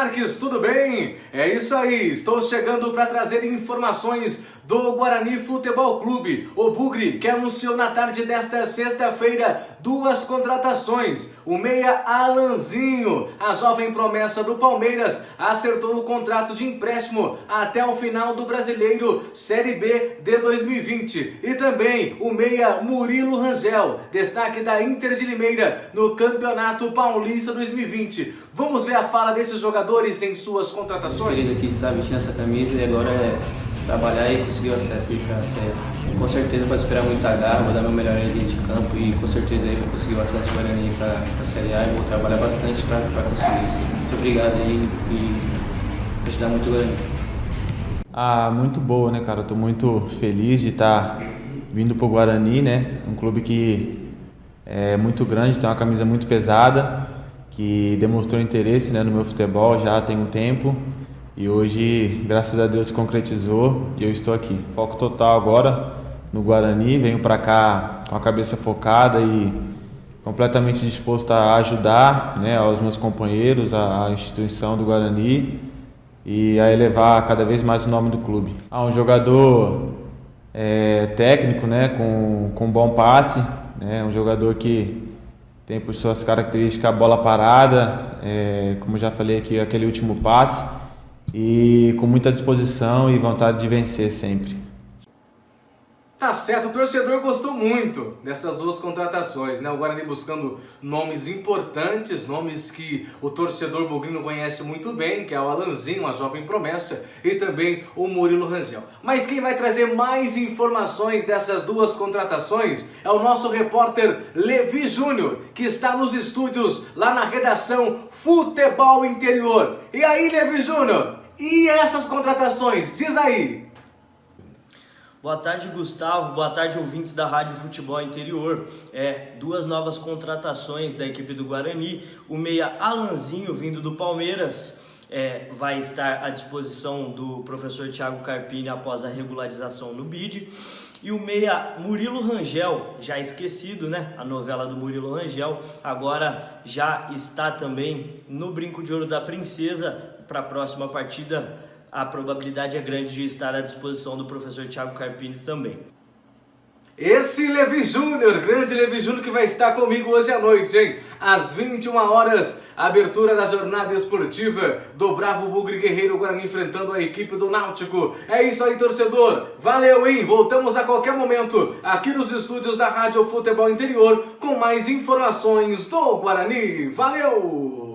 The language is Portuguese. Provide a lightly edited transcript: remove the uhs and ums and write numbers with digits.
Marques, tudo bem? É isso aí, estou chegando para trazer informações do Guarani Futebol Clube. O Bugre que anunciou na tarde desta sexta-feira duas contratações. O meia Alanzinho, a jovem promessa do Palmeiras, acertou o contrato de empréstimo até o final do Brasileiro Série B de 2020. E também o meia Murilo Rangel, destaque da Inter de Limeira no Campeonato Paulista 2020. Vamos ver a fala desses jogadores em suas contratações? Querido aqui está vestindo essa camisa e agora é trabalhar e conseguir o acesso aí para a Série A. Com certeza vai esperar muito agarro, vou dar meu melhor ali de campo e com certeza aí vou conseguir o acesso Guarani para a Série A e vou trabalhar bastante para conseguir isso. Muito obrigado aí e ajudar muito o Guarani. Muito boa, né, cara? Eu tô muito feliz de estar vindo pro Guarani, né? Um clube que é muito grande, tem uma camisa muito pesada, que demonstrou interesse, né, no meu futebol já tem um tempo e hoje, graças a Deus, se concretizou e eu estou aqui. Foco total agora no Guarani, venho para cá com a cabeça focada e completamente disposto a ajudar, né, aos meus companheiros, a instituição do Guarani e a elevar cada vez mais o nome do clube. Um jogador técnico, né, com bom passe, né, um jogador que tem por suas características a bola parada, como já falei aqui, aquele último passe, e com muita disposição e vontade de vencer sempre. Tá certo, o torcedor gostou muito dessas duas contratações, né? O Guarani buscando nomes importantes, nomes que o torcedor bugrino conhece muito bem, que é o Alanzinho, uma jovem promessa, e também o Murilo Rangel. Mas quem vai trazer mais informações dessas duas contratações é o nosso repórter Levi Júnior, que está nos estúdios lá na redação Futebol Interior. E aí, Levi Júnior, e essas contratações? Diz aí! Boa tarde, Gustavo. Boa tarde, ouvintes da Rádio Futebol Interior. Duas novas contratações da equipe do Guarani. O meia Alanzinho, vindo do Palmeiras, vai estar à disposição do professor Thiago Carpini após a regularização no BID. E o meia Murilo Rangel, já esquecido, né? A novela do Murilo Rangel, agora já está também no Brinco de Ouro da Princesa. Para a próxima partida, a probabilidade é grande de estar à disposição do professor Thiago Carpini também. Esse Levi Júnior, grande Levi Júnior, que vai estar comigo hoje à noite, hein? Às 21 horas, abertura da jornada esportiva do Bravo Bugre Guerreiro Guarani enfrentando a equipe do Náutico. É isso aí, torcedor. Valeu, hein? Voltamos a qualquer momento aqui nos estúdios da Rádio Futebol Interior com mais informações do Guarani. Valeu!